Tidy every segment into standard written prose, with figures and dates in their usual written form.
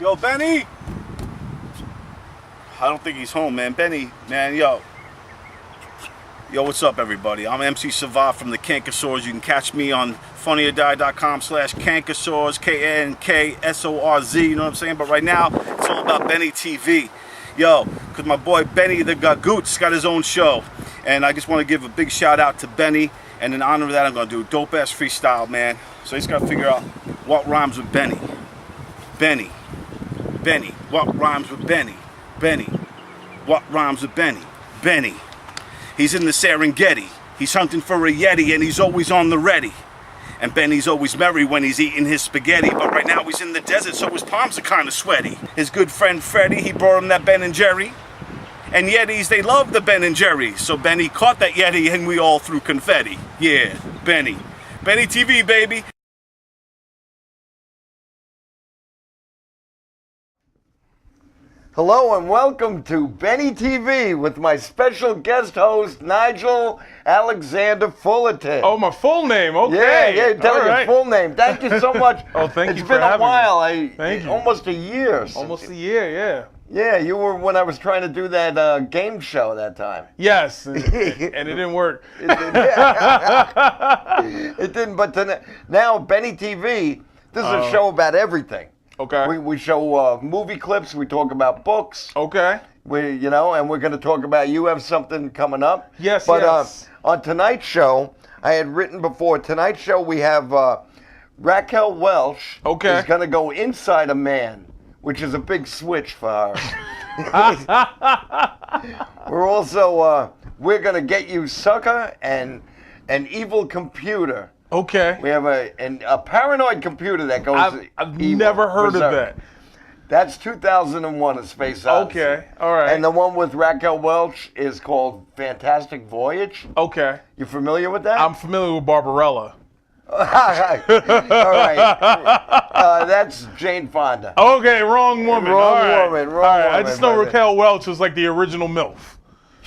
Yo, Benny! I don't think he's home, man. Benny, man, yo. Yo, what's up, everybody? I'm MC Savah from the Kankasaurs. You can catch me on funnyordie.com/Kankasaurs, K-A-N-K-S-O-R-Z, you know what I'm saying? But right now, it's all about Benny TV. Yo, because my boy Benny the Gagoots got his own show. And I just want to give a big shout out to Benny. And in honor of that, I'm going to do dope-ass freestyle, man. So he's got to figure out what rhymes with Benny. Benny. Benny. What rhymes with Benny? Benny. What rhymes with Benny? Benny. He's in the Serengeti. He's hunting for a Yeti and he's always on the ready. And Benny's always merry when he's eating his spaghetti. But right now he's in the desert, so his palms are kind of sweaty. His good friend Freddie, he brought him that Ben and Jerry. And Yetis, they love the Ben and Jerry. So Benny caught that Yeti and we all threw confetti. Yeah, Benny. Benny TV, baby. Hello and welcome to Benny TV with my special guest host, Nigel Alexander Fullerton. Oh, my full name, okay. Yeah, tell me your full name. Thank you so much. Oh, thank you for having me. It's been a while. Thank you. Almost a year. Almost a year, yeah. Yeah, you were when I was trying to do that game show that time. Yes, and it didn't work. It didn't, but now Benny TV, this is a show about everything. Okay. We show movie clips. We talk about books. Okay. And we're going to talk about, you have something coming up. Yes, but, yes. On tonight's show, I had written before, tonight's show we have Raquel Welch. Okay. Is going to go inside a man, which is a big switch for her. We're also, we're going to get you Sucker and an evil computer. Okay. We have a paranoid computer that goes I've evil, never heard berserk. of that. That's 2001: A Space Odyssey. Okay, all right. And the one with Raquel Welch is called Fantastic Voyage. Okay. You familiar with that? I'm familiar with Barbarella. All right. That's Jane Fonda. Okay, wrong woman. Wrong all right. woman, wrong all right. woman, I just know brother. Raquel Welch was like the original MILF.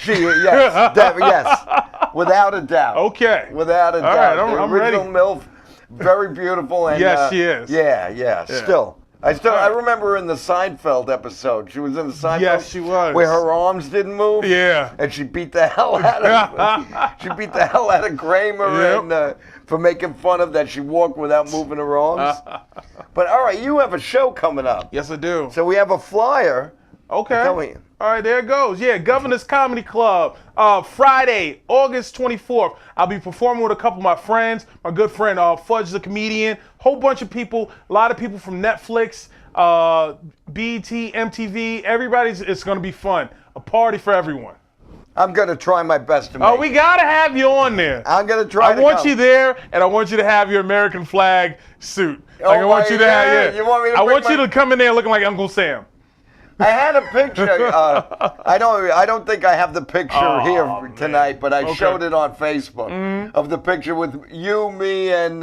Yes, without a doubt. Okay. Without a doubt. All right, The I'm ready. original MILF, very beautiful. And, Yes, she is. Yeah. Still. I remember her in the Seinfeld episode. She was in the Seinfeld. Yes, she was. Where her arms didn't move. Yeah. And she beat the hell out of Kramer and for making fun of that she walked without moving her arms. But all right, you have a show coming up. Yes, I do. So we have a flyer. Okay. Tell me. All right, there it goes. Yeah, Governor's Comedy Club. Friday, August 24th. I'll be performing with a couple of my friends. My good friend Fudge the comedian. Whole bunch of people. A lot of people from Netflix, BET, MTV. It's going to be fun. A party for everyone. I'm going to try my best to make Oh, we got to have you on there. I'm going to try I want you there, and I want you to have your American flag suit. Like, I want you to have, You want me to I bring want you to come in there looking like Uncle Sam. I had a picture. I don't think I have the picture here tonight, but I showed it on Facebook of the picture with you, me, and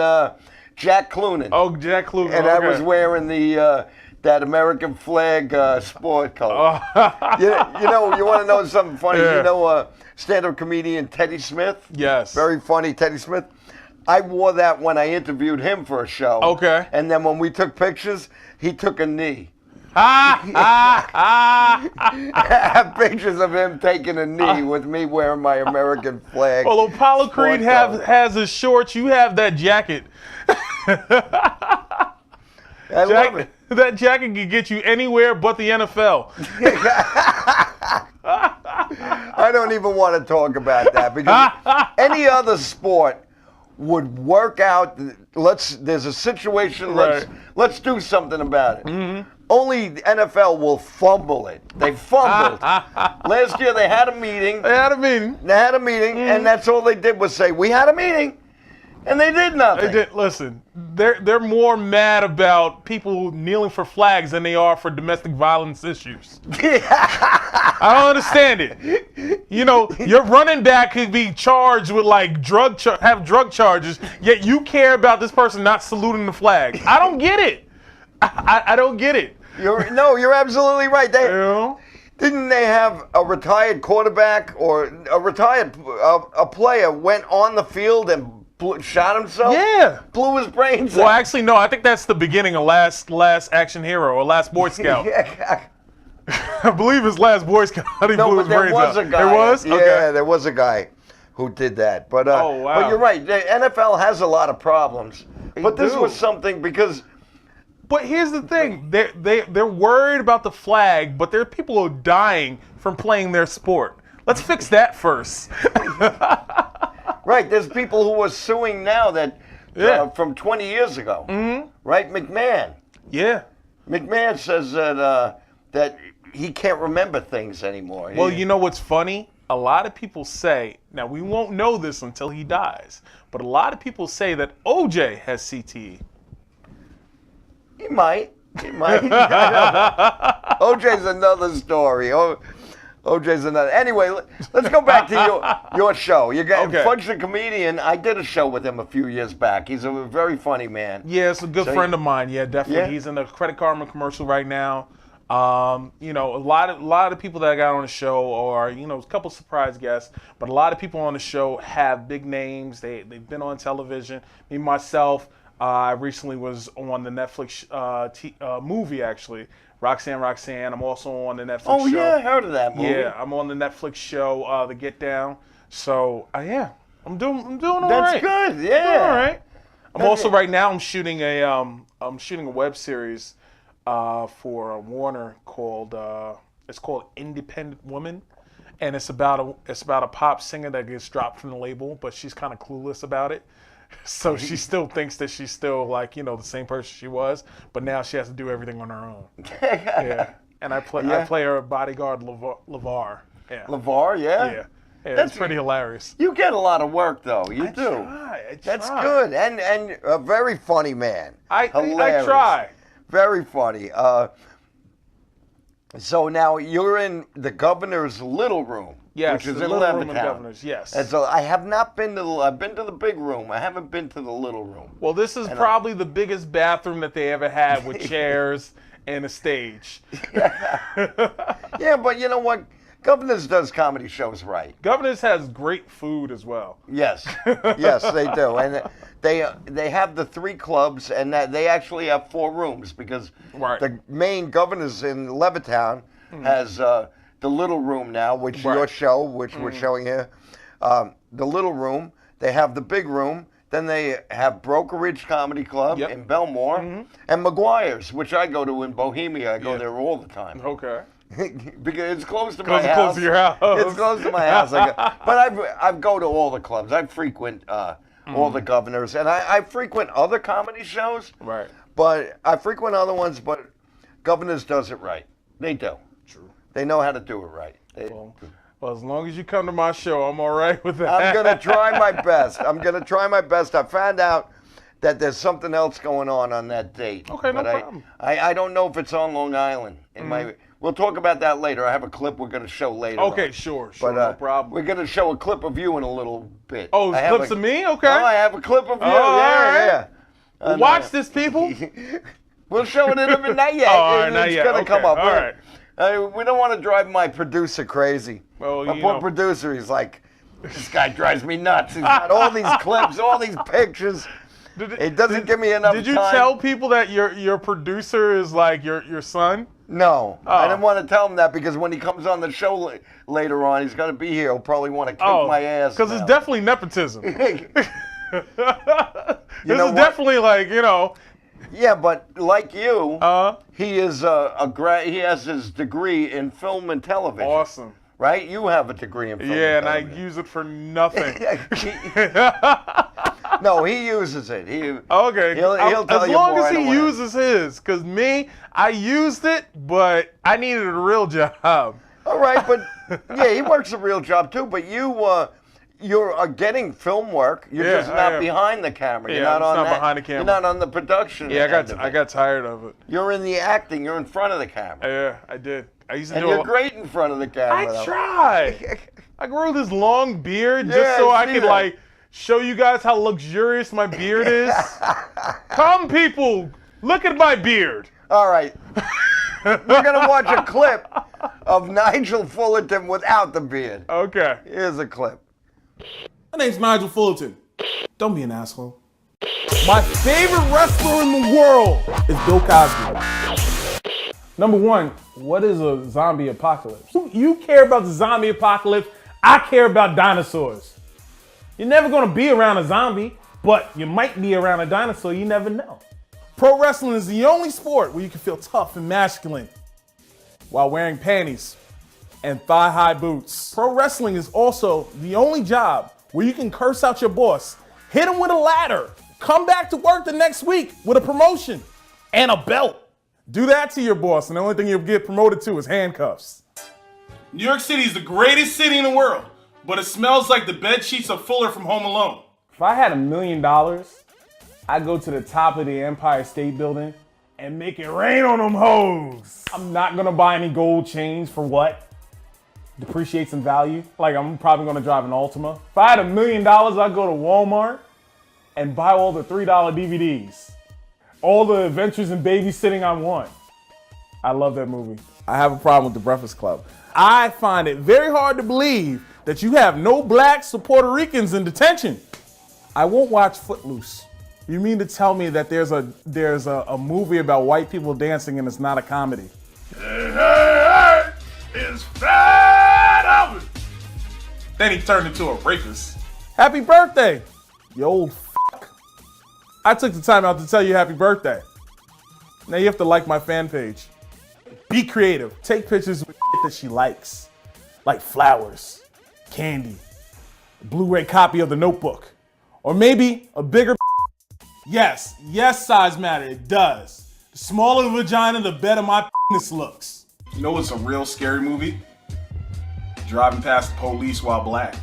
Jack Cloonan. Oh, Jack Cloonan. And I was wearing the that American flag sport coat. You want to know something funny? Yeah. You know stand-up comedian Teddy Smith? Yes. Very funny, Teddy Smith. I wore that when I interviewed him for a show. Okay. And then when we took pictures, he took a knee. I have pictures of him taking a knee with me wearing my American flag. Well, Apollo Creed has his shorts. You have that jacket. I love it. That jacket can get you anywhere but the NFL. I don't even want to talk about that because any other sport would work out. There's a situation. Right. Let's do something about it. Mm-hmm. Only the NFL will fumble it. They fumbled. Last year they had a meeting. And that's all they did was say, we had a meeting. And they did nothing. Listen, they're more mad about people kneeling for flags than they are for domestic violence issues. I don't understand it. You know, your running back could be charged with like drug charges, yet you care about this person not saluting the flag. I don't get it. I don't get it. You're absolutely right. Didn't they have a retired quarterback or a player went on the field and Shot himself? Yeah. Blew his brains Well, out. actually, no. I think that's the beginning of Last Action Hero or Last Boy Scout. Yeah. I believe it's Last Boy Scout. He No, blew but his there brains was out. a guy. There was? Yeah, Okay. there was a guy who did that. But Oh, wow. but you're right. The NFL has a lot of problems. But this do. was something because But here's the thing: they're worried about the flag, but there are people who are dying from playing their sport. Let's fix that first. right, there's people who are suing now that Yeah. from 20 years ago. Mm-hmm. Right, McMahon. Yeah. McMahon says that he can't remember things anymore. Well, you know what's funny? A lot of people say, now we won't know this until he dies, but a lot of people say that OJ has CTE. He might. I don't know. OJ's another story. OJ's another. Anyway, let's go back to your show. You got Okay. Fudge the Comedian. I did a show with him a few years back. He's a very funny man. Yeah, it's a good So friend of mine. Yeah, definitely. Yeah? He's in a Credit Karma commercial right now. You know, a lot of people that I got on the show are, you know, a couple surprise guests, but a lot of people on the show have big names. They've been on television. Me myself, I recently was on the Netflix movie actually, Roxanne. I'm also on the Netflix Oh show. yeah, I heard of that movie. Yeah, I'm on the Netflix show, The Get Down. So yeah, I'm doing all That's right. good. Doing Yeah. all right. I'm also right now. I'm shooting a web series for Warner called it's called Independent Woman, and it's about a pop singer that gets dropped from the label, but she's kind of clueless about it. So she still thinks that she's still like, you know, the same person she was, but now she has to do everything on her own. Yeah, and I play her bodyguard LeVar. Yeah. LeVar, yeah. Yeah. Yeah, That's it's pretty hilarious. You get a lot of work though. You do. I That's try. good, and a very funny man. I Hilarious. try. Very funny. So now you're in the governor's little room, Yes, which is the in little room of Levittown. governors. Yes. And so I have not been to I've been to the big room. I haven't been to the little room. Well, this is probably the biggest bathroom that they ever had with chairs and a stage. Yeah, but you know what? Governors does comedy shows right. Governors has great food as well. Yes, yes, they do, and they have the 3 clubs, and that they actually have 4 rooms because Right. the main Governors in Levittown has the little room now, which is your Right. show, which we're showing here. The little room. They have the big room. Then they have Brokerage Comedy Club Yep. in Belmore, and McGuire's, which I go to in Bohemia. I go Yeah. there all the time. Okay. Because it's close to Close my house. close to your house. It's close to my house. But I go to all the clubs. I frequent all the Governors, and I frequent other comedy shows. Right. But I frequent other ones. But Governors does it right. They do. True. They know how to do it right. Well, as long as you come to my show, I'm all right with that. I'm gonna try my best. I found out that there's something else going on that date. Okay, no but problem. I don't know if it's on Long Island. We'll talk about that later. I have a clip we're going to show later. Okay, on. sure, But, no problem. We're going to show a clip of you in a little bit. Oh, I have clips of me? Okay. Oh, I have a clip of you. all yeah. And, Watch this, people. We'll show it in a minute. Not yet. Oh, all right, not it's yet. going to come Okay, up. all right. We don't want to drive my producer crazy. Well, my you poor know. producer, he's like, this guy drives me nuts. He's got all these clips, all these pictures. It doesn't give me enough time. Did you tell people that your producer is like your son? No, I Oh. didn't want to tell him that because when he comes on the show later on, he's going to be here. He'll probably want to kick my ass. Because it's now. definitely nepotism. This know is what? definitely like, you know. Yeah, but like you, Uh, he is he has his degree in film and television. awesome. Right? You have a degree in film Yeah, and and I television. use it for nothing. No, he uses it. Okay. He'll tell as you long more. as I don't he wanna- uses his, because me, I used it, but I needed a real job. All right, but yeah, he works a real job too. But you're getting film work. You're Yeah, just I not am. behind the camera. You're Yeah, not I'm on not that. behind the camera. You're not on the production. Yeah, end of I it. got tired of it. You're in the acting. You're in front of the camera. Yeah, I did. I used to And do you're great in front of the camera. I though. try. I grew this long beard just Yeah, so I I see could that. like show you guys how luxurious my beard is. Come, people, look at my beard. All right. We're going to watch a clip of Nigel Fullerton without the beard. Okay. Here's a clip. My name's Nigel Fullerton. Don't be an asshole. My favorite wrestler in the world is Bill Cosby. Number one, what is a zombie apocalypse? You care about the zombie apocalypse. I care about dinosaurs. You're never gonna be around a zombie, but you might be around a dinosaur, you never know. Pro wrestling is the only sport where you can feel tough and masculine while wearing panties and thigh-high boots. Pro wrestling is also the only job where you can curse out your boss, hit him with a ladder, come back to work the next week with a promotion and a belt. Do that to your boss, and the only thing you'll get promoted to is handcuffs. New York City is the greatest city in the world, but it smells like the bed sheets of Fuller from Home Alone. If I had $1 million, I'd go to the top of the Empire State Building and make it rain on them hoes. I'm not gonna buy any gold chains for what? Depreciates in value. Like, I'm probably gonna drive an Altima. If I had $1 million, I'd go to Walmart and buy all the $3 DVDs. All the Adventures in Babysitting I want. I love that movie. I have a problem with The Breakfast Club. I find it very hard to believe that you have no blacks or Puerto Ricans in detention. I won't watch Footloose. You mean to tell me that there's a movie about white people dancing and it's not a comedy? Hey, it's Fat Albert. Then he turned into a rapist. Happy birthday, you old f***. I took the time out to tell you happy birthday. Now you have to like my fan page. Be creative. Take pictures with that she likes. Like flowers, candy, a Blu-ray copy of The Notebook. Or maybe a bigger Yes, size matter, it does. The smaller the vagina, the better my penis looks. You know what's a real scary movie? Driving past the police while black.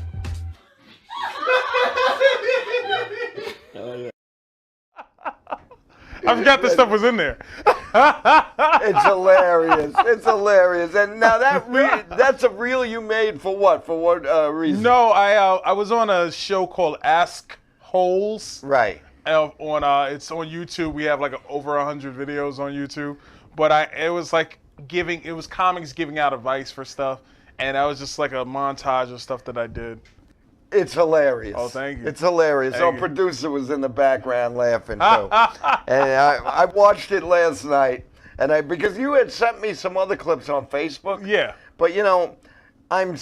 I forgot this stuff was in there. It's hilarious. It's hilarious. And now that's a reel you made for what? For what reason? No, I was on a show called Ask Holes. Right. It's on YouTube. We have like over 100 videos on YouTube. But it was comics giving out advice for stuff, and that was just like a montage of stuff that I did. It's hilarious. Oh, thank you. It's hilarious. Our producer was in the background laughing too. And I watched it last night, and because you had sent me some other clips on Facebook. Yeah. But you know, I'm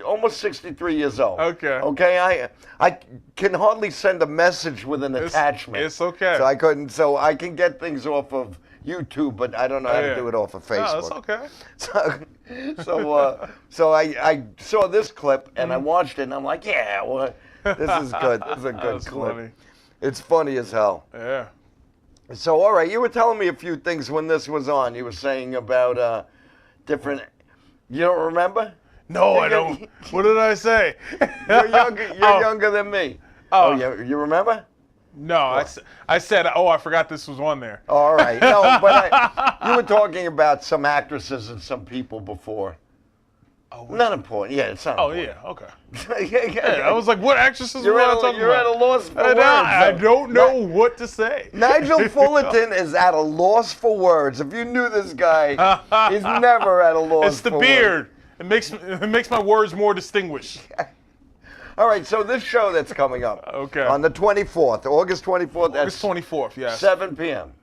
almost 63 years old. Okay. Okay, I can hardly send a message with an attachment. It's okay. So I couldn't. So I can get things off of YouTube, but I don't know how to do it off of Facebook. No, that's okay. So I saw this clip and I watched it and I'm like, yeah, well, this is good. This is a good clip. Funny. It's funny as hell. Yeah. So all right, you were telling me a few things when this was on. You were saying about different. You don't remember? No, I don't. What did I say? You're younger than me. Oh, you remember? No, I said, I forgot this was on there. All right. No, but you were talking about some actresses and some people before. Oh, not important. Yeah, it's not important. Yeah, okay. Yeah, I was like, what actresses were I talking about? You're at a loss for words. I don't know what to say. Nigel Fullerton is at a loss for words. If you knew this guy, he's never at a loss for words. It's the beard. It makes my words more distinguished. All right, so this show that's coming up on the 24th, August 24th. August 24th, yes. 7 p.m.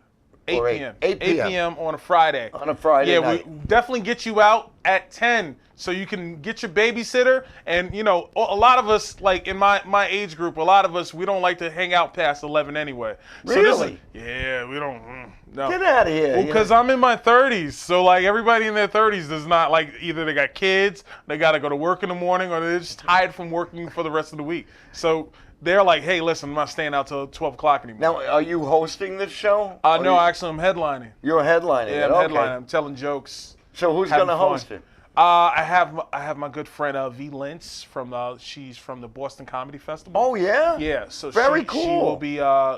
8 p.m. 8 p.m. on a Friday. On a Friday night. We definitely get you out at 10 so you can get your babysitter. And, you know, a lot of us, like in my age group, a lot of us, we don't like to hang out past 11 anyway. Really? So we don't. No. Get out of here. Well, because I'm in my 30s. So, like, everybody in their 30s does not, like, either they got kids, they got to go to work in the morning, or they're just tired from working for the rest of the week. So they're like, hey, listen, I'm not staying out till 12 o'clock anymore. Now, are you hosting this show? No, actually, I'm headlining. You're headlining? Yeah, I'm headlining. I'm telling jokes. So who's going to host it? I have my good friend V. Lentz she's from the Boston Comedy Festival. Oh yeah. Yeah. So very cool.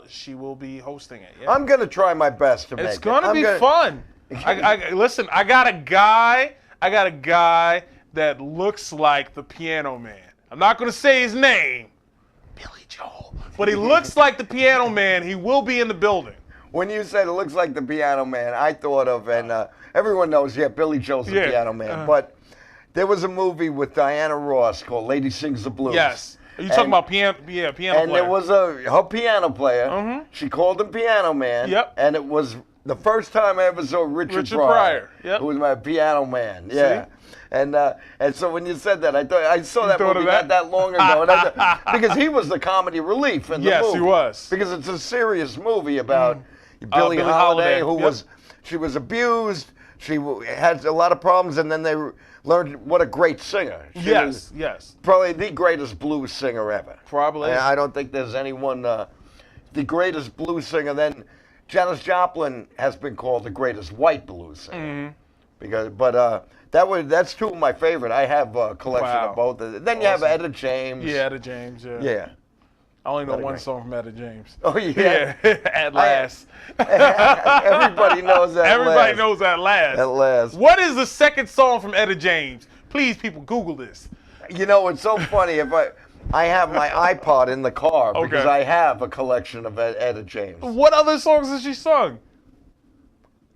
She will be hosting it. Yeah. I'm gonna try my best to make it. It's gonna be fun. Listen. I got a guy that looks like the Piano Man. I'm not gonna say his name, Billy Joel, but he looks like the Piano Man. He will be in the building. When you said it looks like the Piano Man, I thought of, and everyone knows, Billy Joel's the Piano Man. But there was a movie with Diana Ross called Lady Sings the Blues. Yes. Are you talking about piano? Yeah, piano and player. there was her piano player. She called him Piano Man. Yep. And it was the first time I ever saw Richard Pryor. Yep. Who was my piano man. Yeah. And so when you said that, I thought I saw that movie not that long ago, and because he was the comedy relief in the movie. Yes, he was. Because it's a serious movie about Billie Holiday, who was she was abused. She had a lot of problems, and then they learned what a great singer. She was probably the greatest blues singer ever. Probably. I don't think there's anyone the greatest blues singer. Then Janis Joplin has been called the greatest white blues singer. That's two of my favorite. I have a collection of both of them. Then you have Etta James. Yeah, Etta James. Yeah. I only know one song from Etta James. Oh yeah. At Last. Everybody knows that. Everybody knows At Last. At Last. What is the second song from Etta James? Please, people, Google this. You know, it's so funny. If I have my iPod in the car because I have a collection of Etta James. What other songs has she sung?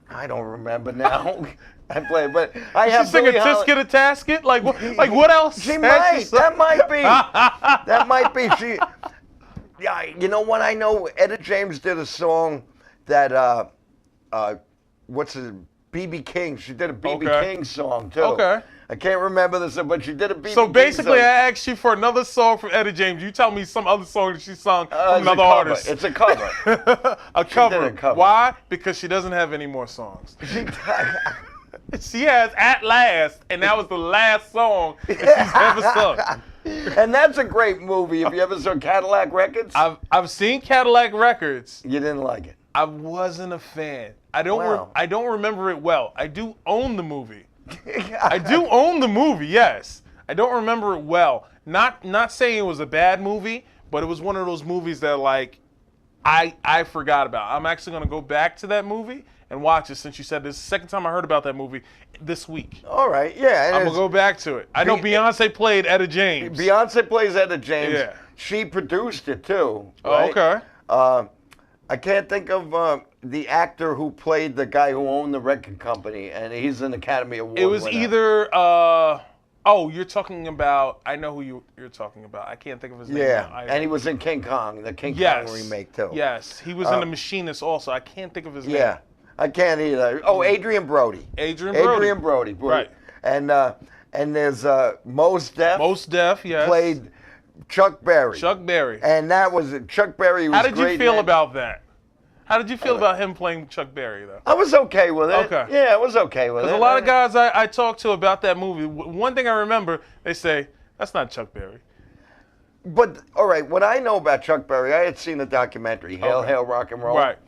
I don't remember now. I play, but I have. She sing a Tisket a Tasket? Like what else? She might. That might be. That might be. She. Yeah, you know what? I know Etta James did a song that what's it? B.B. King. She did a B.B. King song too. Okay. I can't remember this, but she did a B.B. So King basically, song. I asked you for another song from Etta James. You tell me some other song that she sung from another artist. It's a cover. a cover. Did a cover. Why? Because she doesn't have any more songs. She has At Last, and that was the last song that she's ever sung. And that's a great movie. If you ever saw Cadillac Records, I've seen Cadillac Records. You didn't like it. I wasn't a fan. I don't remember it well. I do own the movie. I do own the movie. Yes, I don't remember it well. Not saying it was a bad movie, but it was one of those movies that like I forgot about. I'm actually gonna go back to that movie and watch it since you said this is the second time I heard about that movie this week. All right, yeah. I'm gonna go back to it. I know Beyonce played Etta James. Beyonce plays Etta James. Yeah. She produced it too. Right? Oh, okay. I can't think of the actor who played the guy who owned the record company, and he's an Academy Award winner. It was either. You're talking about. I know who you're talking about. I can't think of his name. Yeah, and he was in King Kong, the King Kong remake too. Yes, he was in The Machinist also. I can't think of his name. Yeah, I can't either. Oh, Adrian Brody. Adrian Brody. Right. And there's Mos Def. Mos Def, yes. Played Chuck Berry. Chuck Berry. And that was Chuck Berry was How did you feel about about that? How did you feel about him playing Chuck Berry, though? I was okay with it. Okay. Yeah, I was okay with it. Because a lot of guys I talked to about that movie, one thing I remember, they say, that's not Chuck Berry. But, all right, what I know about Chuck Berry, I had seen the documentary, Hail, Hail, Rock and Roll. Right.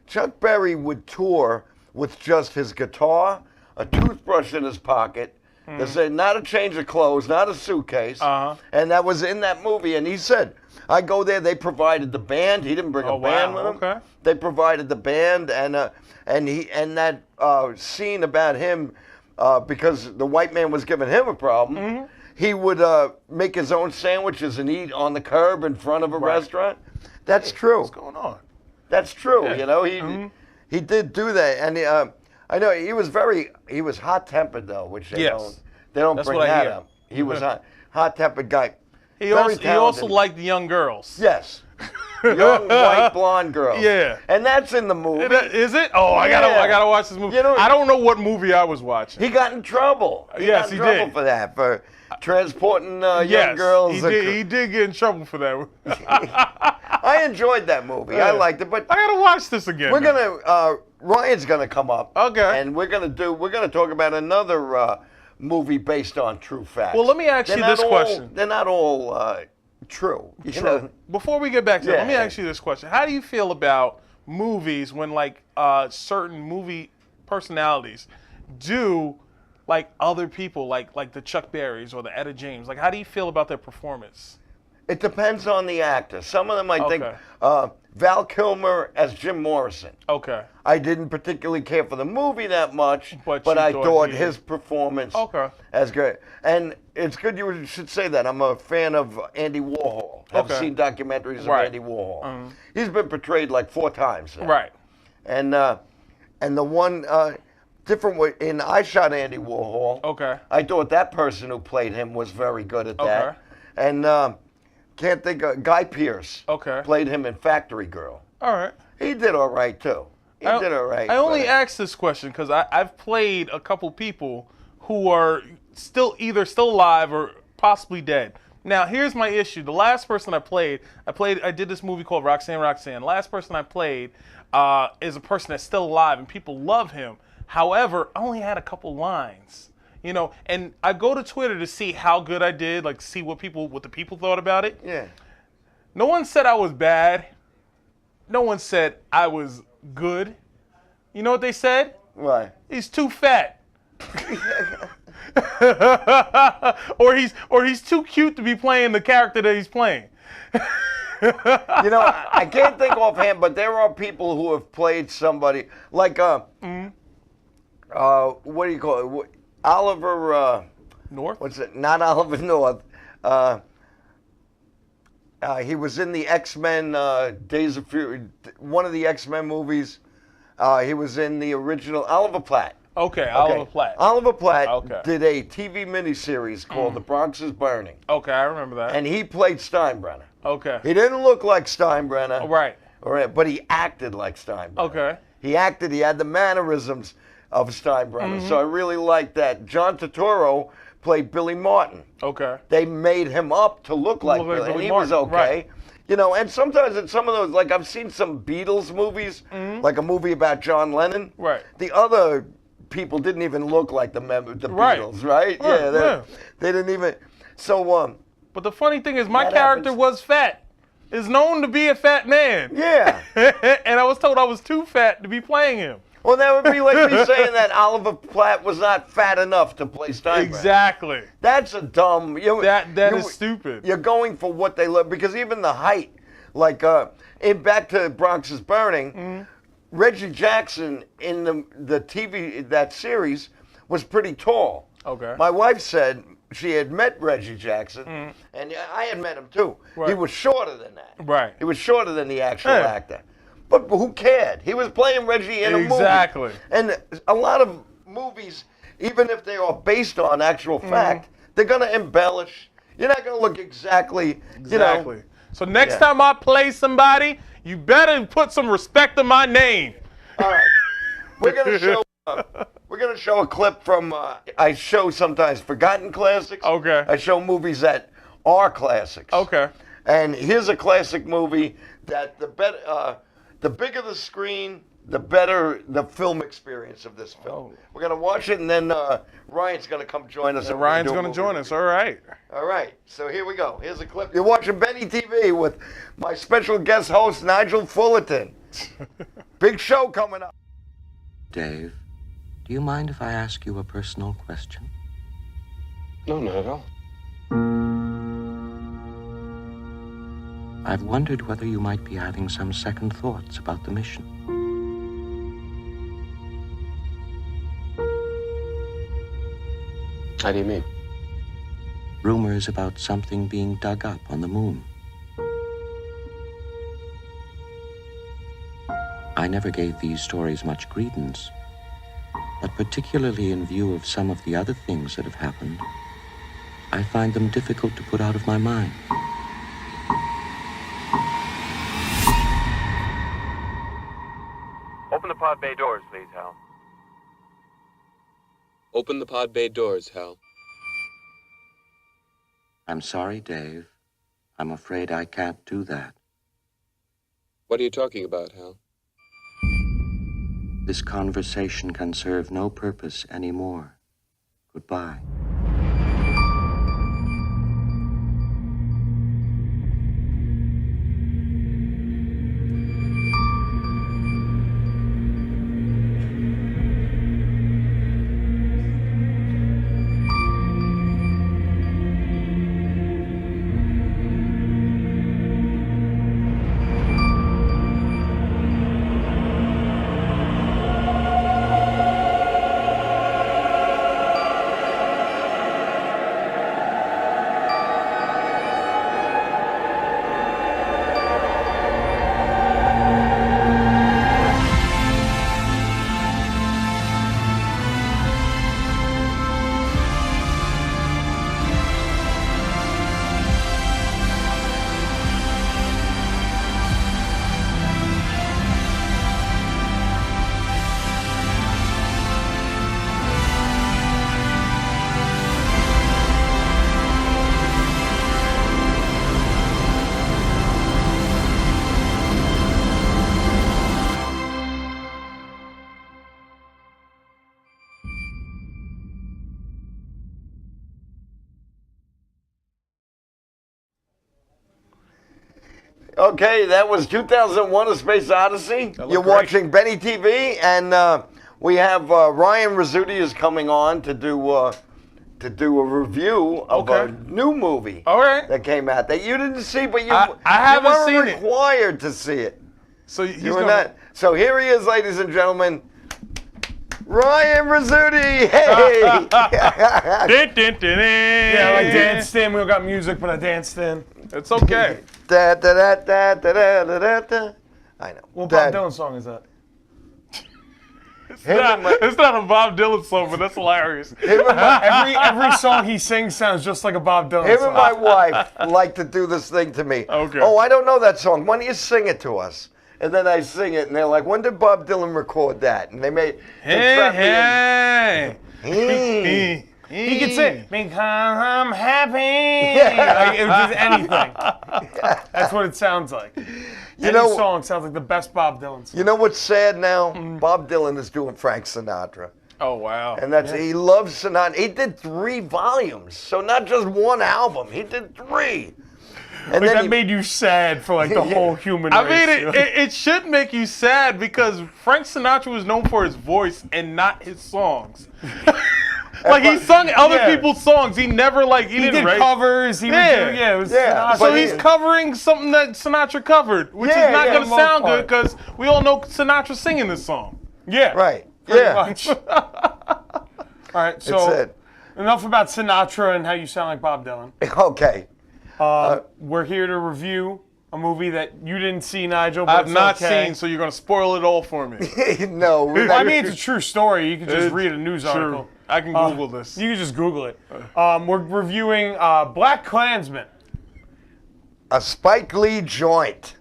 Chuck Berry would tour with just his guitar, a toothbrush in his pocket. They said not a change of clothes, not a suitcase. And that was in that movie. And he said, I go there, they provided the band. He didn't bring a band with him. Okay. They provided the band and that scene about him, because the white man was giving him a problem, he would make his own sandwiches and eat on the curb in front of a restaurant. That's true. What's going on? That's true. Yeah. You know, he did do that, and I know he was hot-tempered though, which they don't That's bring what I that hear. up. He was hot-tempered guy. He also liked the young girls. Yes. Young white blonde girls. Yeah. And that's in the movie. Is it? Oh, I gotta watch this movie. You know, I don't know what movie I was watching. He got in trouble. He got in trouble for that, for transporting young girls. He did get in trouble for that. I enjoyed that movie. I liked it, but I gotta watch this again. We're gonna Ryan's gonna come up. Okay. And we're gonna talk about another movie based on true facts. Well, let me ask you this question. They're not all true. You know? Before we get back to that, let me ask you this question. How do you feel about movies when like certain movie personalities do like other people, like the Chuck Berrys or the Etta James? Like, how do you feel about their performance? It depends on the actor. Some of them I think Val Kilmer as Jim Morrison. Okay. I didn't particularly care for the movie that much, but I thought his performance as great. And it's good you should say that. I'm a fan of Andy Warhol. I've seen documentaries of Andy Warhol. He's been portrayed like 4 times now. Right. And the one different way in I Shot Andy Warhol. Okay. I thought that person who played him was very good at that. And Can't think of Guy Pearce. Okay. Played him in Factory Girl. All right. He did all right too. He did all right. I only but, asked this question because I've played a couple people who are either still alive or possibly dead. Now, here's my issue. The last person I did this movie called Roxanne. The last person I played is a person that's still alive, and people love him. However, I only had a couple lines, you know, and I go to Twitter to see how good I did, like see what the people thought about it. Yeah. No one said I was bad. No one said I was good. You know what they said? Right. He's too fat. or he's too cute to be playing the character that he's playing. You know, I can't think offhand, but there are people who have played somebody like what do you call it? Oliver North? What's it? Not Oliver North. He was in the X-Men Days of Fury, one of the X-Men movies. He was in the original Oliver Platt. Okay, Oliver Platt. Oliver Platt did a TV miniseries called The Bronx is Burning. Okay, I remember that. And he played Steinbrenner. Okay. He didn't look like Steinbrenner. Right. But he acted like Steinbrenner. Okay. He had the mannerisms of Steinbrenner. So I really liked that. John Turturro played Billy Martin. Okay. They made him up to look like Billy, and he was okay. Right. You know, and sometimes in some of those, like I've seen some Beatles movies, like a movie about John Lennon. Right. The other people didn't even look like the Beatles, right? Yeah, they didn't even. So, but the funny thing is, my character was fat. Is known to be a fat man. Yeah. And I was told I was too fat to be playing him. Well, that would be like me saying that Oliver Platt was not fat enough to play Steinbrenner. Exactly. That's a dumb. That is stupid. You're going for what they look, because even the height, like in Back to Bronx is Burning, Reggie Jackson in the TV, that series, was pretty tall. Okay. My wife said she had met Reggie Jackson, and I had met him too. Right. He was shorter than that. Right. He was shorter than the actual actor. But who cared? He was playing Reggie in a movie. Exactly. And a lot of movies, even if they are based on actual fact, they're going to embellish. You're not going to look exactly, you know. So next time I play somebody, you better put some respect on my name. All right. We're going to show a clip from, I show sometimes forgotten classics. Okay. I show movies that are classics. Okay. And here's a classic movie that the bigger the screen, the better the film experience of this film. We're going to watch it, and then Ryan's going to come join us. And Ryan's going to join us. All right. All right. So here we go. Here's a clip. You're watching Benny TV with my special guest host, Nigel Fullerton. Big show coming up. Dave, do you mind if I ask you a personal question? No, not at all. I've wondered whether you might be having some second thoughts about the mission. How do you mean? Rumors about something being dug up on the moon. I never gave these stories much credence, but particularly in view of some of the other things that have happened, I find them difficult to put out of my mind. Open the pod bay doors, please, Hal. Open the pod bay doors, Hal. I'm sorry, Dave. I'm afraid I can't do that. What are you talking about, Hal? This conversation can serve no purpose anymore. Goodbye. Okay, that was 2001: A Space Odyssey. You're great. watching Benny TV, and we have Ryan Rizzuti is coming on to do a review of a new movie All right. that came out that you didn't see, but you I haven't you weren't seen it. required to see it. So he's You were gonna. not. So here he is, ladies and gentlemen. Ryan Rizzuti, hey! Dun, dun, dun, dun. Yeah, like danced in. We don't got music, but I danced in. It's okay. Da, da, da, da, da, da, da, da. I know. What That- Bob Dylan song is that? It's not a Bob Dylan song, but that's hilarious. Every song he sings sounds just like a Bob Dylan Him song. and my wife like to do this thing to me. Okay. Oh, I don't know that song. Why don't you sing it to us? And then I sing it, and they're like, "When did Bob Dylan record that?" And they trap me in. Hey. He could sing because I'm happy. Like, it was just anything. That's what it sounds like. Any know- song sounds like the best Bob Dylan song. You know what's sad now? Bob Dylan is doing Frank Sinatra, Oh wow. and he loves Sinatra. He did 3 volumes, so not just one album. He did 3. And Like, that he- made you sad for like the whole human I race. mean, it should make you sad because Frank Sinatra was known for his voice and not his songs. Like he sung other Yeah. people's songs. He never he he didn't did write. covers. He Yeah. would do, it was Yeah, Sinatra. So but he's he- covering something that Sinatra covered, which Yeah, is not yeah, going for to the most sound good part. because we all know Sinatra singing this song. Yeah. right. Pretty Yeah. much. All right, so That's it. enough about Sinatra and how you sound like Bob Dylan. Okay. We're here to review a movie that you didn't see, Nigel. But I've it's not okay. seen, so you're going to spoil it all for me. No. we're Well, I not- mean, it's a true story. You can just It's read a news article. True. I can Google this. You can just Google it. We're reviewing Black Klansman, a Spike Lee joint.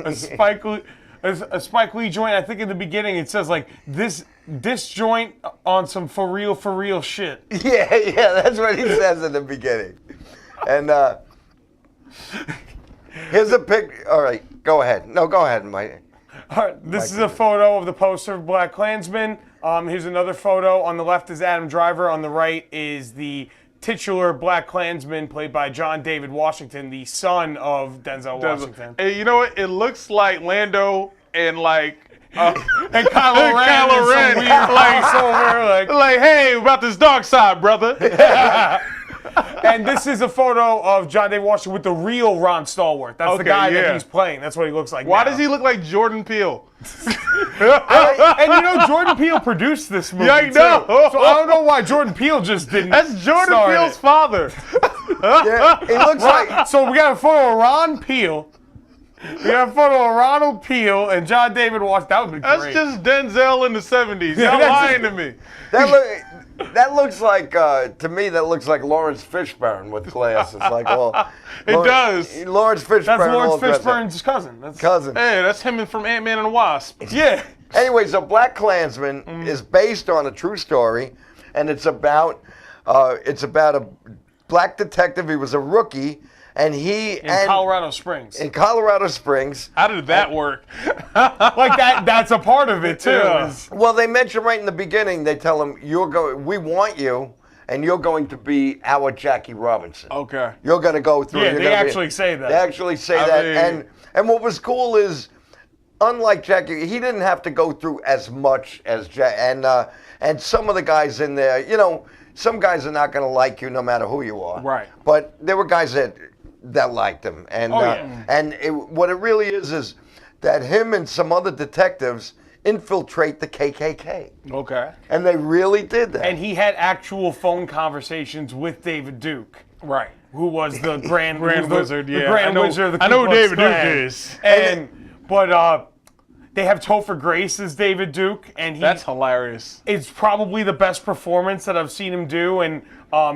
a Spike Lee joint. I think in the beginning it says like this joint on some for real shit. Yeah, that's what he says in the beginning. And here's a pic. All right, go ahead. No, go ahead, Mike. All right, this is a photo of the poster of Black Klansman. Here's another photo. On the left is Adam Driver. On the right is the titular Black Klansman, played by John David Washington, the son of Denzel Washington. Hey, you know what? It looks like Lando and like And Kylo Ren, Kylo is Ren, some weird voiceover, like, hey, about this dark side, brother. And this is a photo of John David Washington with the real Ron Stallworth. That's the Okay, guy yeah. that he's playing. That's what he looks like. Why now. does he look like Jordan Peele? And you know, Jordan Peele produced this movie. Yeah, I know. Too. So I don't know why Jordan Peele just didn't. That's Jordan star in Peele's it. father. Yeah, it looks like So we got a photo of Ron Peele. We got a photo of Ronald Peele and John David Washington. That would be That's great. just Denzel in the 70s. Y'all that's- lying to me. that looks like to me that looks like Lawrence Fishburne with glasses. Like It does. Lawrence Fishburne. That's all Lawrence dressed up. Fishburne's cousin. That's cousin. Hey, that's him from Ant-Man and the Wasp. Yeah. Anyway, so Black Klansman is based on a true story, and it's about a black detective. He was a rookie, and In Colorado Springs. in Colorado Springs. How did that work? Like that's a part of it too. Yeah. is- Well, they mention right in the beginning. They tell him, we want you, and you're going to be our Jackie Robinson. Okay. You're going to go through. Yeah, you're they gonna be-" actually say that. They actually say I that, mean- and what was cool is, unlike Jackie, he didn't have to go through as much as Jack, and some of the guys in there, you know, some guys are not going to like you no matter who you are. Right. But there were guys that liked him, and yeah. what it really is that him and some other detectives infiltrate the KKK, Okay. and they really did that. And he had actual phone conversations with David Duke, Right. who was the Grand Wizard, the yeah. Grand I know- Wizard of the I know Ku who Klux David Duke Klan. is. But they have Topher Grace as David Duke, and That's hilarious. it's probably the best performance that I've seen him do, and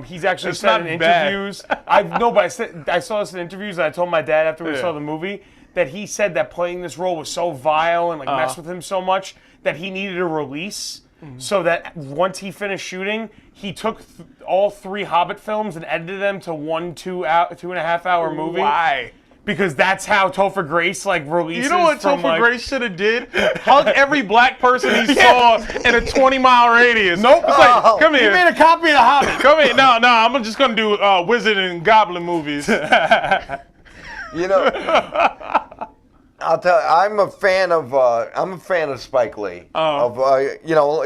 he's actually It's said not in bad. interviews. I saw this in interviews, and I told my dad after we Yeah. saw the movie that he said that playing this role was so vile and like messed with him so much that he needed a release. So that once he finished shooting, he took all 3 Hobbit films and edited them to 2.5 hour movie. Why? Because that's how Topher Grace like releases. You know what from, Topher like, Grace should have did? Hug every black person he saw in a 20-mile radius. Nope. It's like, come He here. made a copy of the Hobbit. Come here. No, I'm just going to do wizard and goblin movies. You know, I'll tell you, I'm a fan of Spike Lee. You know,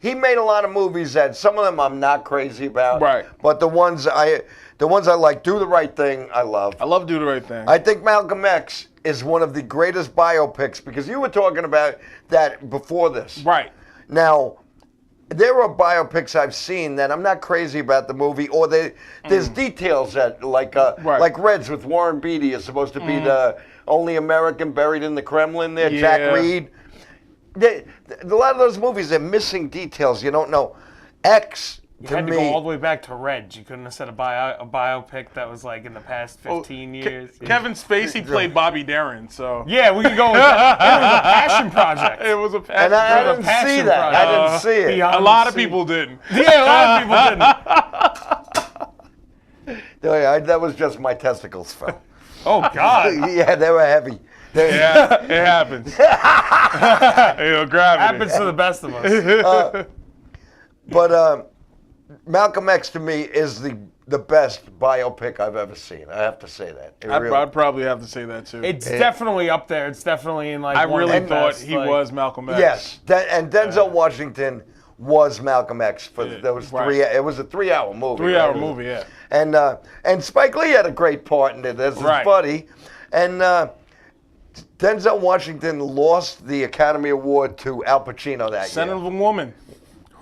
he made a lot of movies that some of them I'm not crazy about. Right. But the ones I like, Do the Right Thing, I love. I love Do the Right Thing. I think Malcolm X is one of the greatest biopics because you were talking about that before this. Right. Now, there are biopics I've seen that I'm not crazy about the movie, or there's details that, like Reds with Warren Beatty is supposed to be the only American buried in the Kremlin there, Yeah. Jack Reed. A lot of those movies are missing details. You don't know. X, You to had to me, go all the way back to Reds. You couldn't have said a biopic that was like in the past 15 years. Kevin Spacey played Bobby Darin, so Yeah, we could go with that. It was a passion project. it was a passion. and I was a didn't see passion that. project. I didn't see it. Beyond a lot the of sea. people didn't. Yeah, a lot of people didn't. That was just my testicles, Phil. Oh, God. Yeah, they were heavy. Yeah, it happens. Gravity. Happens to the best of us. But Malcolm X to me is the best biopic I've ever seen. I have to say that. I'd probably have to say that too. It's definitely up there. It's definitely in like. I one of really the thought best, he like- was Malcolm X. Yes, and Denzel Washington was Malcolm X for those right. 3. It was a 3-hour movie. 3-hour right? movie, yeah. And Spike Lee had a great part in it as his Right. buddy, and Denzel Washington lost the Academy Award to Al Pacino that Son year. of a woman.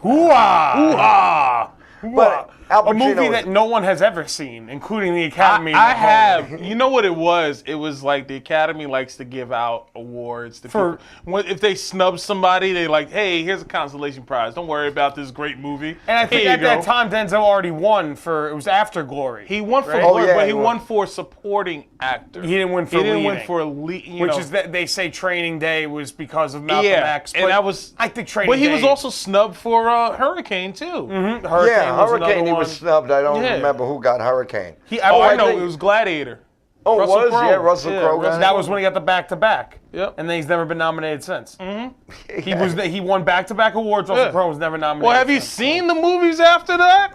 Hoo-ah! Hoo-ah! But Al A movie Pacino that no one has ever seen, including the Academy. I have. You know what it was? It was like the Academy likes to give out awards to For- people. If they snub somebody, they like, hey, here's a consolation prize. Don't worry about this great movie. And I think Here at you that go. time, Denzel already won for, it was after Glory. He won for Right? Glory, Oh, yeah, but he he won. won for supporting actor. He didn't win for He didn't win leading. for lead. Which is that they say Training Day was because of Malcolm yeah, X. and but that was. I think Training But he Day. was also snubbed for Hurricane too. Hurricane Yeah, was Hurricane, another he was one. snubbed. I don't Yeah. remember who got Hurricane. Oh, I I know. think- It was Gladiator. Oh, it Russell was? Crowe. Yeah, Russell Yeah, Crowe. Russell- got That it. was when he got the back-to-back. Yep. And then he's never been nominated since. Mm-hmm. He won back-to-back awards. Russell Yeah. Crowe was never nominated. Well, have you since. seen the movies after that?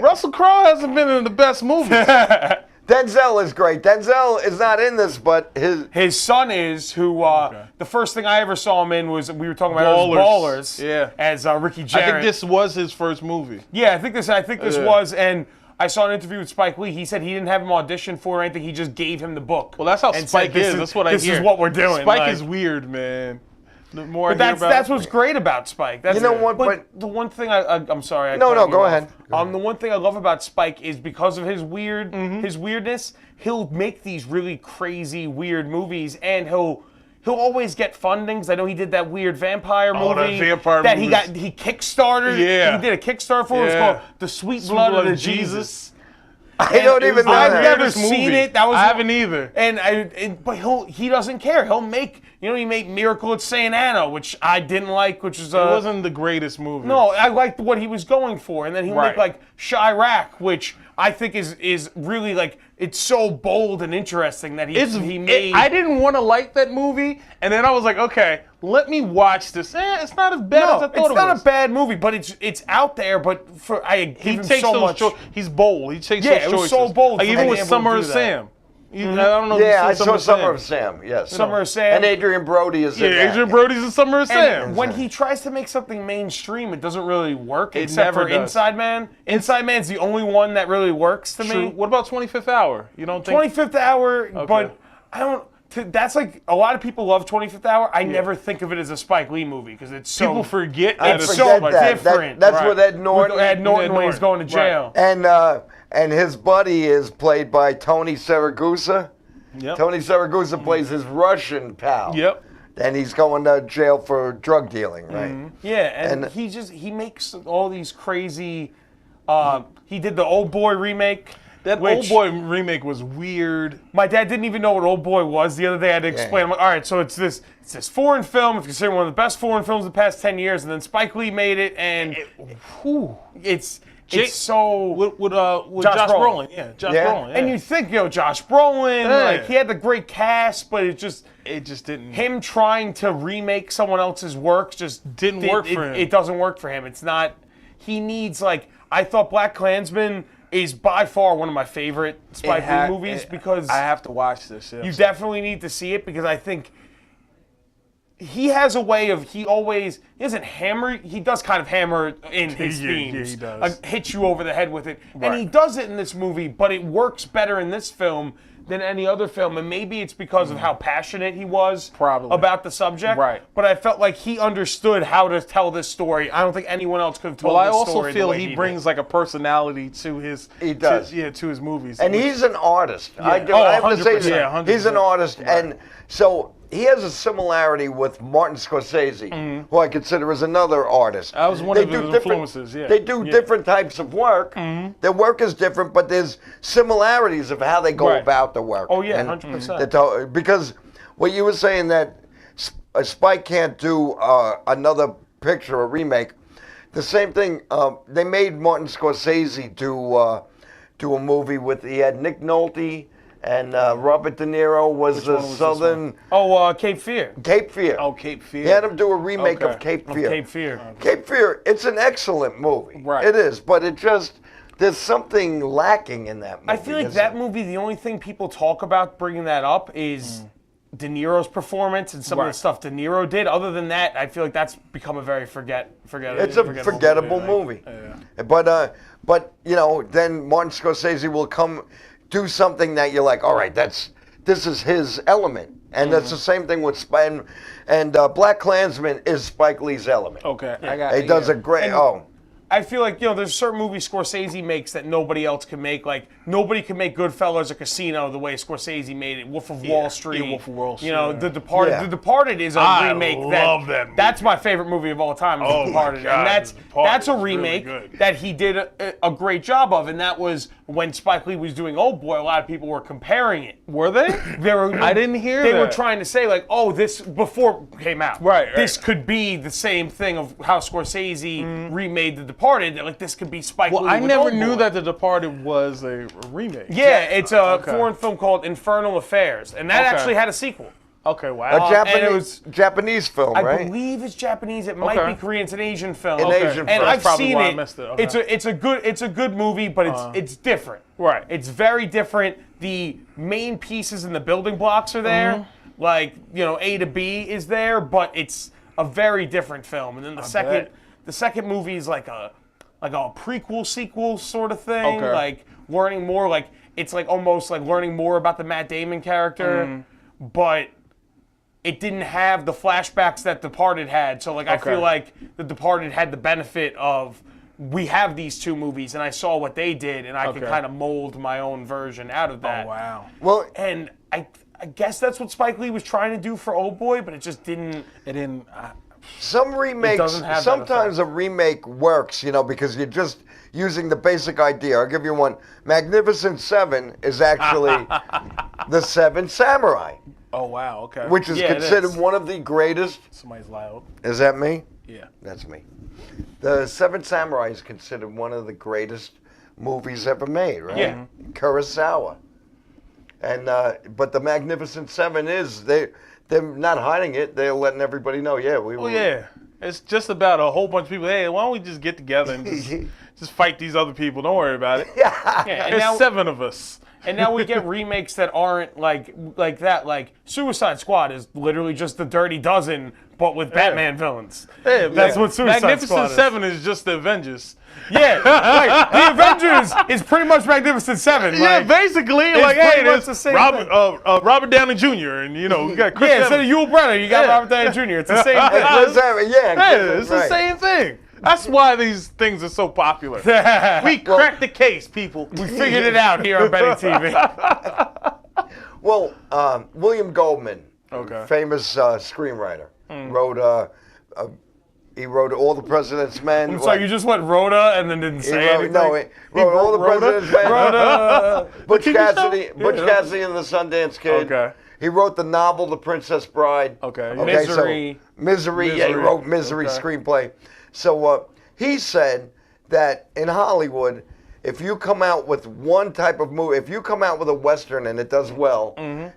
Russell Crowe hasn't been in the best movies. Denzel is great. Denzel is not in this, but His son is, who the first thing I ever saw him in was, we were talking about Ballers. Ballers. Yeah. As Ricky I Jarrett. think this was his first movie. Yeah, I think this Yeah. was, and I saw an interview with Spike Lee. He said he didn't have him audition for or anything. He just gave him the book. Well, that's how and Spike said, is. That's what I hear. This is what we're doing. Spike like- is weird, man. The more But I hear about that's what's great about Spike. That's, You know what, but- the one thing I'm sorry. I No, cut no, you go off. ahead. The one thing I love about Spike is because of his weirdness, he'll make these really crazy weird movies, and he'll always get funding. 'Cause I know he did that weird vampire Oh, that movie vampire that movie. he kickstarted. Yeah. He did a Kickstarter for it. It was Yeah. called The Sweet Blood of the Jesus. I don't It even was- know I've that. never Weirdest seen movie. it. That was I haven't either. But he doesn't care. He'll make, he made Miracle at St. Anna, which I didn't like, which is It wasn't the greatest movie. no, I liked what he was going for, and then he'll Right. make like Chirac, which I think is really like, it's so bold and interesting that he made. I didn't want to like that movie, and then I was like, okay, let me watch this. It's not as bad as I thought it's it not was. a bad movie, but it's out there. But I give He him takes so those much. He's bold. He takes Yeah, those it was choices. so bold Like for even him with to be able Summer to of do that. Sam. I don't know. If Yeah, I you've seen saw Summer Sam. of Sam. Yes. Summer of Sam. And Adrian Brody is in Yeah, that. Adrian Brody's in Summer of Sam. And when he tries to make something mainstream, it doesn't really work. It except never for does. Inside Man. Inside Man's the only one that really works to True. me. What about 25th Hour? You don't think? 25th Hour, but I don't. That's like a lot of people love 25th Hour. I never think of it as a Spike Lee movie because it's so. People forget I that it's so forget that. different. That's Right. with Ed Norton. Ed Norton when he's Norton. going to jail. And his buddy is played by Tony Saragusa. Yep. Tony Saragusa plays his Russian pal. Yep. And he's going to jail for drug dealing, right? Yeah, and he makes all these crazy. He did the Old Boy remake. That which Old Boy remake was weird. My dad didn't even know what Old Boy was. The other day I had to explain. I'm like, all right, so it's this foreign film. It's considered one of the best foreign films of the past 10 years. And then Spike Lee made it, and it's so. With Josh Josh Brolin. Brolin. Yeah, Josh Yeah. Brolin. Yeah. And you think, Josh Brolin, Yeah. like he had the great cast, but it just didn't. him trying to remake someone else's work just Didn't work for him. It doesn't work for him. It's not. He needs like I thought Black Klansman is by far one of my favorite Spike Lee movies because I have to watch this. Yeah. you definitely need to see it because I think he has a way of he doesn't hammer. He does kind of hammer in his themes. he does. Hit you over the head with it, and he does it in this movie. But it works better in this film than any other film, and maybe it's because of how passionate he was about the subject. Right. But I felt like he understood how to tell this story. I don't think anyone else could have told this story. Well, I also feel the way he brings like a personality to his. He does. To his movies. And he's an artist. Yeah. I have to say 100%. that. Yeah, 100%. He's an artist, and so he has a similarity with Martin Scorsese, who I consider as another artist. That was one of his influences. Yeah. They do different types of work. Their work is different, but there's similarities of how they go about the work. Oh yeah, And 100%. because what you were saying that Spike can't do another picture, a remake. The same thing. They made Martin Scorsese do a movie with. He had Nick Nolte. And Robert De Niro was the Southern. Cape Fear. Cape Fear. Oh, Cape Fear. He had him do a remake of Cape Fear. Cape Fear. Cape Fear. It's an excellent movie. Right. It is, but it just there's something lacking in that movie. I feel like that movie. The only thing people talk about bringing that up is De Niro's performance and some of the stuff De Niro did. Other than that, I feel like that's become a very forgettable. It's a forgettable movie. But you know, then Martin Scorsese will do something that you're like, all right, this is his element, and that's the same thing with Spike. And Black Klansman is Spike Lee's element. Okay, He does a great. I feel like, there's certain movies Scorsese makes that nobody else can make. Like, nobody can make Goodfellas or Casino the way Scorsese made it. Wolf of Wall Street. Yeah, Wolf of Wall Street. The Departed. Yeah. The Departed is a remake. Love that movie. That's my favorite movie of all time, is The Departed. God, And The Departed that's a is really remake good. that he did a great job of. And that was when Spike Lee was doing Old Boy, a lot of people were comparing it. Were they? I didn't hear They that. were trying to say, like, this, before it came out. Right. This could be the same thing of how Scorsese remade The Departed. Like, this could be Spike Lee. Well, I with never Old knew Boy. that The Departed was a remake. Yeah, it's a foreign film called Infernal Affairs, and that Okay. actually had a sequel. Okay, wow. A Japanese film, I right? believe it's Japanese. It might be Korean. It's an Asian film. An Asian and film. I've That's probably seen why I it. missed it. Okay. It's a good movie, but it's different. Right. It's very different. The main pieces and the building blocks are there. Like, A to B is there, but it's a very different film. And then the second movie is like a prequel sequel sort of thing. Okay. Like learning more. Like it's like almost like learning more about the Matt Damon character, but it didn't have the flashbacks that Departed had. So like I feel like The Departed had the benefit of we have these two movies and I saw what they did and I could kind of mold my own version out of that. Oh, wow. Well, And I guess that's what Spike Lee was trying to do for Old Boy, but it just didn't. It didn't. some remakes, doesn't have that sometimes a remake works, because you're just using the basic idea. I'll give you one. Magnificent Seven is actually the Seven Samurai, Oh, wow. Okay. which is Yeah, it considered is. one of the greatest. Somebody's loud. Is that me? Yeah. That's me. The Seven Samurai is considered one of the greatest movies ever made, right? Yeah. Kurosawa. And but the Magnificent Seven is they're not hiding it. They're letting everybody know. Yeah, we. Well, yeah. It's just about a whole bunch of people. Hey, why don't we just get together and just fight these other people? Don't worry about it. Yeah, and There's now, 7 of us. and now we get remakes that aren't like that. Like Suicide Squad is literally just the Dirty Dozen, but with Batman villains. Yeah, That's what Suicide Magnificent Squad is. 7 is just the Avengers. Yeah, right. The Avengers is pretty much Magnificent Seven. Yeah, Like, basically, it's like, pretty hey, much there's the same Robert, thing. Robert Downey Jr. and we got Chris yeah, instead Evans. of Yul Brynner, you got Yeah. Robert Downey Jr. It's the same thing. Yeah, it's the right. same thing. That's why these things are so popular. We cracked the case, people. We figured it out here on Benny TV. Well, William Goldman, Okay. famous screenwriter, he wrote All the President's Men. I'm sorry, you just went Rhoda and then didn't say anything? No, he wrote All the Rhoda? President's Men. Rhoda. Butch Cassidy and the Sundance Kid. Okay. He wrote the novel The Princess Bride. Okay. Misery. So, Misery. Yeah, he wrote Misery Okay. screenplay. So he said that in Hollywood, if you come out with one type of movie, if you come out with a Western and it does well,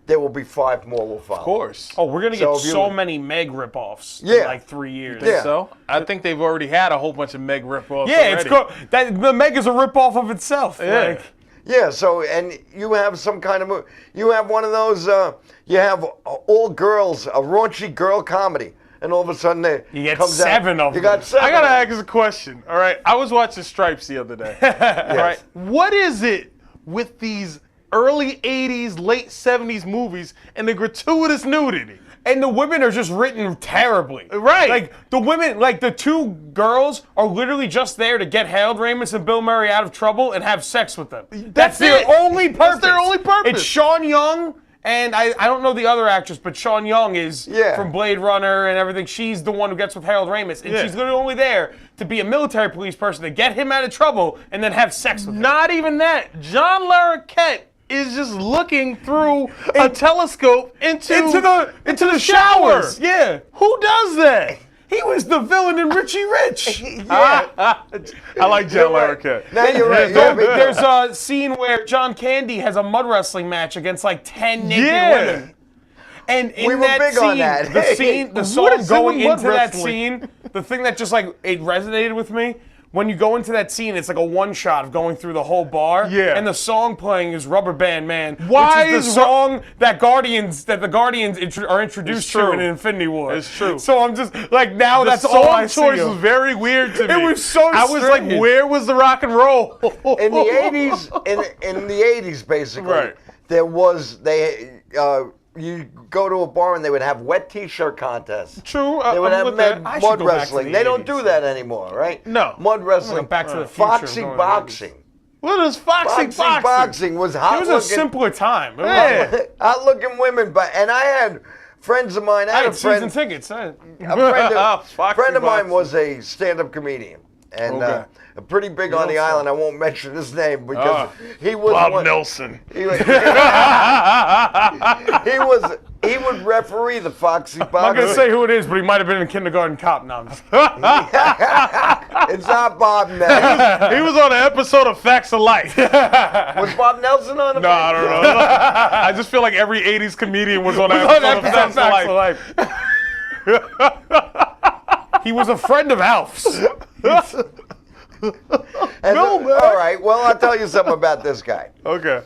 there will be 5 more will follow. Of course. Oh, we're gonna So get if you- so many Meg ripoffs in Yeah. like 3 years. Yeah. So I think they've already had a whole bunch of Meg ripoffs. Yeah, it's already. cool. The Meg is a ripoff of itself. Yeah. Like, Yeah, so, and you have some kind of, you have one of those, you have all girls, a raunchy girl comedy, and all of a sudden You get comes 7 out, of you them. got 7. I gotta of them. ask a question. All right, I was watching Stripes the other day. All right, what is it with these early '80s, late '70s movies and the gratuitous nudity? and the women are just written terribly. Right. Like the women, like the 2 girls are literally just there to get Harold Ramis and Bill Murray out of trouble and have sex with them. That's their it. only purpose. That's their only purpose. It's Sean Young. And I don't know the other actress, but Sean Young is from Blade Runner and everything. She's the one who gets with Harold Ramis. And she's literally only there to be a military police person to get him out of trouble and then have sex with him. Not even that. John Larroquette is just looking through a telescope into the showers. Yeah. Who does that? He was the villain in Richie Rich. I like John Larroquette. Now you're right. There's a scene where John Candy has a mud wrestling match against like 10 naked women. And in We were that big scene, on that. the What song is going mud into that wrestling? scene, the thing that just like, it resonated with me, when you go into that scene, it's like a one shot of going through the whole bar. Yeah. And the song playing is Rubber Band Man. Why which is the is song that the Guardians are introduced to true. in Infinity War. It's true. So I'm just like, now The that's song all I see. choice was very weird to me. It was so I was like, strange. where was the rock and roll? In the 80s, in the 80s, basically, Right. there was, you go to a bar and they would have wet T-shirt contests. True. They would I'm have with that. I should mud go back to wrestling. the They don't 80s. do that anymore, right? No. Mud wrestling. Back to the Future, Foxy going to the boxing. What is Foxy Foxy boxing was hot It was a looking, simpler time. Yeah. hot looking women, and I had friends of mine. I I had had a season friend. tickets. A friend of mine boxing. was a stand-up comedian, and Okay. pretty big on the island. I won't mention his name because he was Bob one, Nelson. He would referee the Foxy I'm not boxing. gonna say who it is, but he might have been a kindergarten cop. No, I'm just- It's not Bob Nelson. He was on an episode of Facts of Life. Was Bob Nelson on it? No, I don't know. I just feel like every 80s comedian was on an episode of Facts of Life. He was a friend of Alf's. All right. Well, I'll tell you something about this guy. Okay.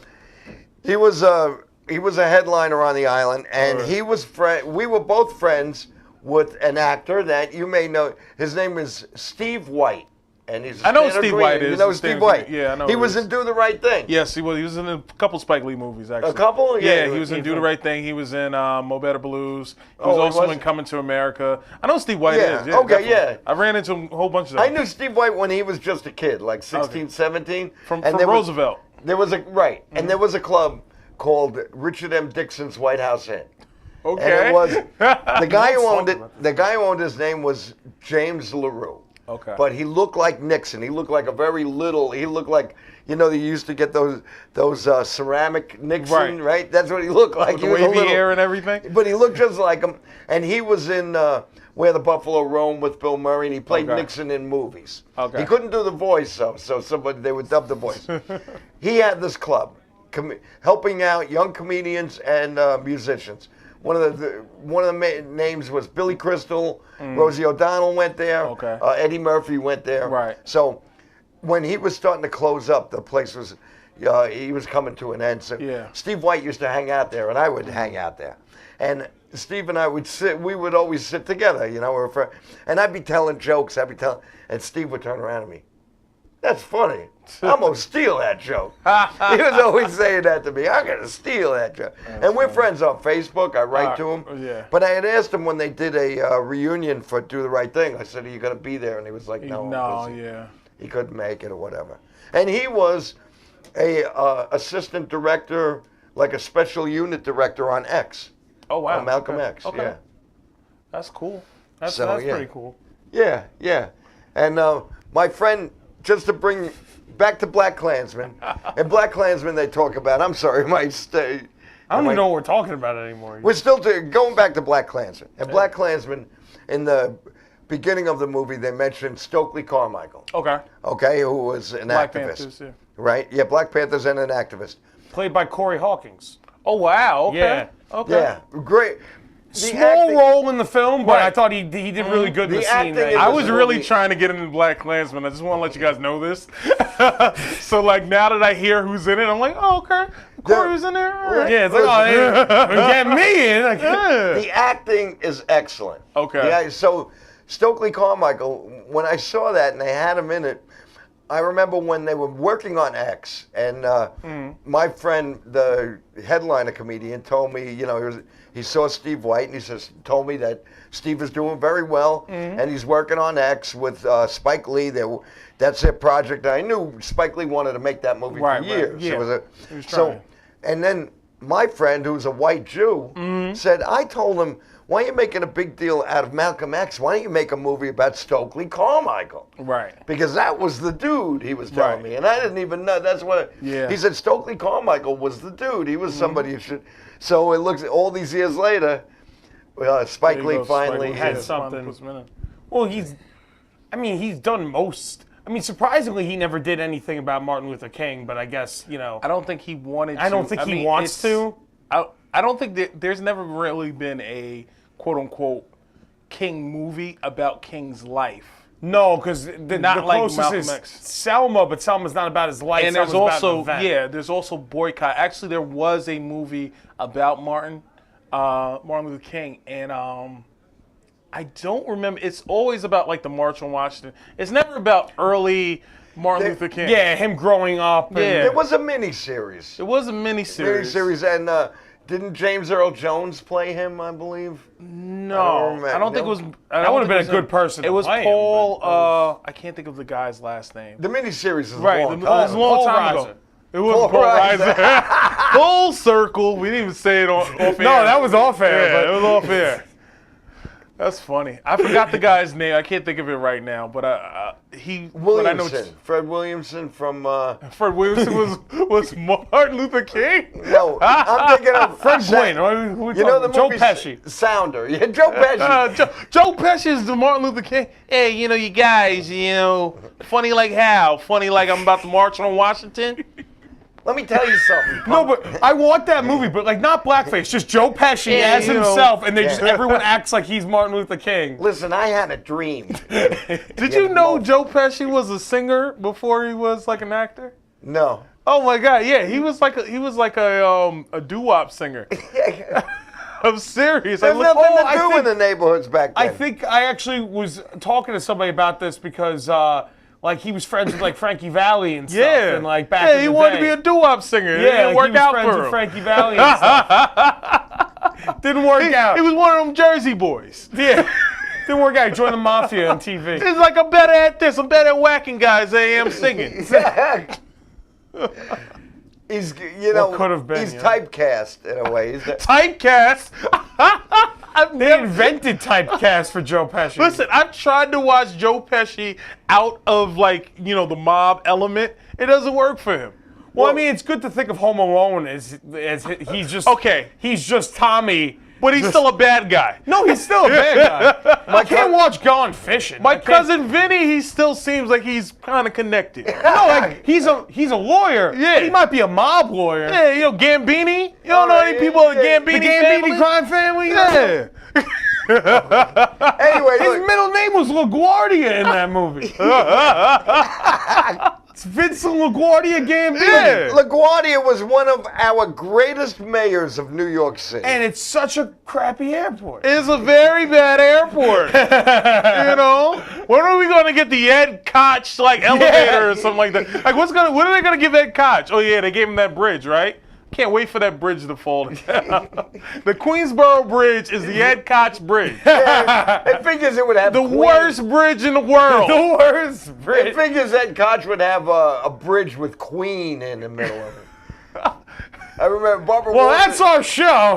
He was a headliner on the island, and he was we were both friends with an actor that you may know. His name is Steve White, and he's. I know stand-up Steve comedian. White is. You know He's Steve stand- White? yeah, I know He who was he is. in Do the Right Thing. Yes, he was. He was in a couple Spike Lee movies, actually. A couple? Yeah, Yeah, he was in he- Do the Right Thing. He was in Mo Better Blues. He Oh, was he also was? in Coming to America. I know Steve White Yeah, is. okay, definitely. yeah. I ran into him a whole bunch of them. I knew Steve White when he was just a kid, like 16, 17. From there was- Roosevelt. There was and there was a club called Richard M. Dixon's White House Inn. Okay. And it was the guy who owned it. The guy who owned his name was James LaRue. Okay. But he looked like Nixon. He looked like a very little. He looked like they used to get those ceramic Nixon, right? That's what he looked like. With He the was a wavy little- hair and everything. But he looked just like him, and he was in Where the Buffalo Roam with Bill Murray, and he played Okay. Nixon in movies. Okay. He couldn't do the voice, though, so they would dub the voice. He had this club, helping out young comedians and musicians. One of the names was Billy Crystal. Rosie O'Donnell went there. Okay. Eddie Murphy went there. Right. So when he was starting to close up, the place was he was coming to an end. So Yeah. Steve White used to hang out there, and I would hang out there. And Steve and I would sit. We would always sit together, and I'd be telling jokes. And Steve would turn around at me. That's funny. I'm gonna steal that joke. He was always saying that to me. I'm gonna steal that joke. And we're friends on Facebook. I write to him. Yeah. But I had asked him when they did a reunion for Do the Right Thing. I said, "Are you gonna be there?" And he was like, "No, I'm busy." yeah. He couldn't make it or whatever. And he was a assistant director, like a special unit director on X. Oh, wow. On Malcolm Okay. X. Okay. Yeah. That's cool. That's So, yeah. pretty cool. Yeah, yeah. And my friend, just to bring back to Black Klansman, and Black Klansman they talk about, I'm sorry, my stay. I don't even know what we're talking about anymore. We're still going back to Black Klansman. And Black Klansman, in the beginning of the movie, they mentioned Stokely Carmichael, Okay. who was an Black activist. Panthers, yeah. Right? Yeah, Black Panthers and an activist. Played by Corey Hawkins. Oh wow. Okay. Yeah. Okay. Yeah, great. The Small acting- role in the film, but Right. I thought he did really good in The the scene. acting that- in I this was really movie- trying to get into Black Klansman. I just want to let you guys know this. So like now that I hear who's in it, I'm like, oh okay, Corey's in there. All right. Yeah, it's like, oh, hey, get me in. Like, Yeah. The acting is excellent. Okay. Yeah, so Stokely Carmichael, when I saw that and they had him in it, I remember when they were working on X, and my friend, the headliner comedian, told me, you know, he saw Steve White, and he told me that Steve is doing very well, and he's working on X with Spike Lee. That's their project. I knew Spike Lee wanted to make that movie Right, for right, years. yeah. It was He was so, trying. and then my friend, who's a white Jew, said, I told him, why are you making a big deal out of Malcolm X? Why don't you make a movie about Stokely Carmichael? Right. Because that was the dude, he was telling Right. me. And I didn't even know. That's what Yeah. he said. Stokely Carmichael was the dude. He was somebody who should. So it looks, all these years later, Spike There you Lee go, finally Spike Lee had finally something. puts him in it. well, he's done most. I mean, surprisingly, he never did anything about Martin Luther King, but I guess, you know. I don't think he wanted to. I don't think he mean, wants it's- to. I don't think there's never really been a quote unquote King movie about King's life. No, because the Not like closest Malcolm is X. Selma, but Selma's not about his life. And there's Selma's about an also event. there's also Boycott. Actually, there was a movie about Martin Luther King, and I don't remember. It's always about like the March on Washington. It's never about early Martin Luther King. Yeah, him growing up. And, Yeah. It was a mini-series. It was a miniseries. Mini-series, and didn't James Earl Jones play him, I believe? No, I don't think it was. That would've been a good person It to was play him, Paul. I can't think of the guy's last name. The mini-series is Right, a it long was time. a long Paul time Reiser. ago. It was Paul Paul Reiser. Reiser. Full circle. We didn't even say it off air. No, that was off air. Yeah, but it was off air. That's funny. I forgot the guy's name. I can't think of it right now. But he. But I know Williamson, Fred Williamson from. Fred Williamson was Martin Luther King. No, I'm thinking of Fred Gwynn. Who we You know the talking? Joe movie Pesci. Sounder. Yeah, Joe Pesci. Joe Pesci is the Martin Luther King. Hey, you know, you guys, you know, funny like how? Funny like I'm about to march on Washington? Let me tell you something. No, but I want that movie, but like not blackface, just Joe Pesci Yeah, as you know. himself, and they Yeah. just everyone acts like he's Martin Luther King. Listen, I had a dream. Did you know Joe Pesci was a singer before he was like an actor? No. Oh my God, yeah, he was like a doo-wop singer. I'm serious. There's looked- nothing to I do think- in the neighborhoods back then. I think I actually was talking to somebody about this because like he was friends with like Frankie Valli and stuff, yeah, and like back yeah, in he the wanted day. to be a doo-wop singer. It yeah, didn't like work he was out friends for with him. Frankie Valli and stuff. Didn't work out. He was one of them Jersey boys. Yeah, didn't work out. He joined the mafia on TV. It's like I'm better at this. I'm better at whacking guys than I am singing. He's, you know, could have been, he's yeah. typecast in a way. He's Typecast. They invented typecast for Joe Pesci. Listen, I've tried to watch Joe Pesci out of like, you know, the mob element. It doesn't work for him. Well, I mean, it's good to think of Home Alone as he's just Okay. He's just Tommy. But he's still a bad guy. No, he's still a bad guy. I can't watch Gone Fishing. My I can't- cousin Vinny, he still seems like he's kind of connected. No, like he's a lawyer. Yeah. But he might be a mob lawyer. Yeah, you know Gambini. You don't know any people in the yeah. Gambini The Gambini family? crime family. Yeah. Anyway, His look, middle name was LaGuardia in that movie. It's Vincent LaGuardia Gambini. Yeah. LaGuardia was one of our greatest mayors of New York City. And it's such a crappy airport. It's a very bad airport. You know? When are we gonna get the Ed Koch like elevator or something like that? Like what are they gonna give Ed Koch? Oh yeah, they gave him that bridge, right? Can't wait for that bridge to fall down. The Queensboro Bridge is the Ed Koch Bridge. It figures it would have The Queen- worst bridge in the world. The worst It bridge. figures Ed Koch would have a bridge with Queen in the middle of it. I remember Barbara Well, Walters. that's our show.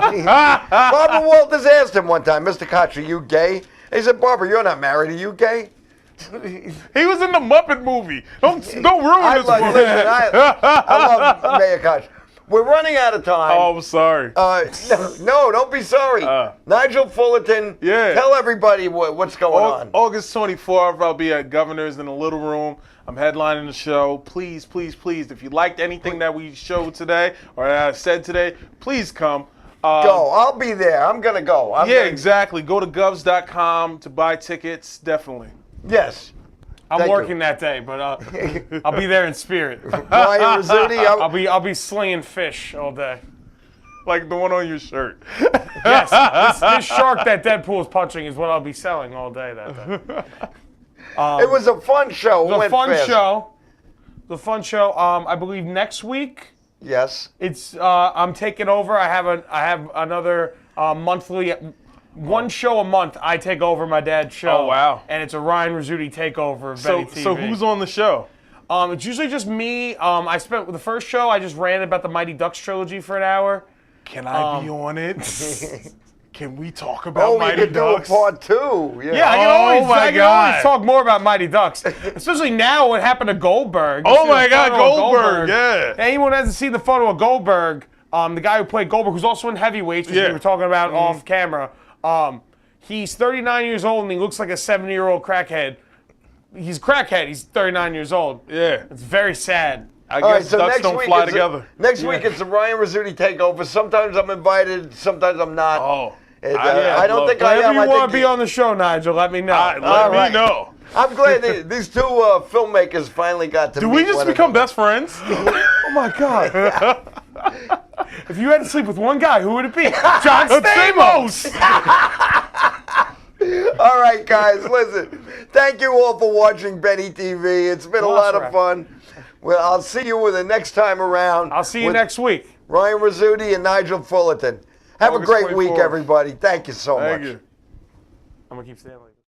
Barbara Walters asked him one time, Mr. Koch, are you gay? He said, Barbara, you're not married. Are you gay? He was in the Muppet movie. Don't ruin I this love, movie. listen, I love Mayor Koch. We're running out of time. Oh, I'm sorry. No, don't be sorry. Nigel Fullerton, Yeah. tell everybody what's going on. August 24th, I'll be at Governor's in the Little Room. I'm headlining the show. Please, please, please, if you liked anything that we showed today or that I said today, please come. Go. I'll be there. I'm going to go. Exactly. Go to govs.com to buy tickets. Definitely. Yes. I'm working that day, but I'll be there in spirit. Ryan Rizzuti, I'll be slinging fish all day. Like the one on your shirt. Yes, this shark that Deadpool is punching is what I'll be selling all day that day. It was a fun show. The fun show. I believe next week. Yes. It's I'm taking over. I have another monthly. One show a month, I take over my dad's show. Oh, wow. And it's a Ryan Rizzuti takeover of Benny TV. So who's on the show? It's usually just me. I spent the first show, I just ran about the Mighty Ducks trilogy for an hour. Can I be on it? Can we talk about Mighty you could Ducks? do a part 2. Yeah, I can always talk more about Mighty Ducks. Especially now what happened to Goldberg. Oh my God, Goldberg, yeah. Anyone who hasn't seen the photo of Goldberg, the guy who played Goldberg, who's also in Heavyweights, which we were talking about off camera. He's 39 years old and he looks like a 70-year-old crackhead. He's a crackhead. He's 39 years old. Yeah. It's very sad. I guess ducks don't fly together. Next week it's the Ryan Rizzuti takeover. Sometimes I'm invited, sometimes I'm not. Oh. I don't think I am. Whenever you I want think to be on the show, Nigel, let me know. Let me know. I'm glad these two filmmakers finally got to meet. Do we just become best friends? Oh my God. If you had to sleep with one guy, who would it be? John Stamos! All right, guys, listen. Thank you all for watching Benny TV. It's been a lot of fun. Well, I'll see you the next time around. I'll see you next week. Ryan Rizzuti and Nigel Fullerton. Have a great week, everybody. Thank you so much. Thank you. I'm going to keep staying like this.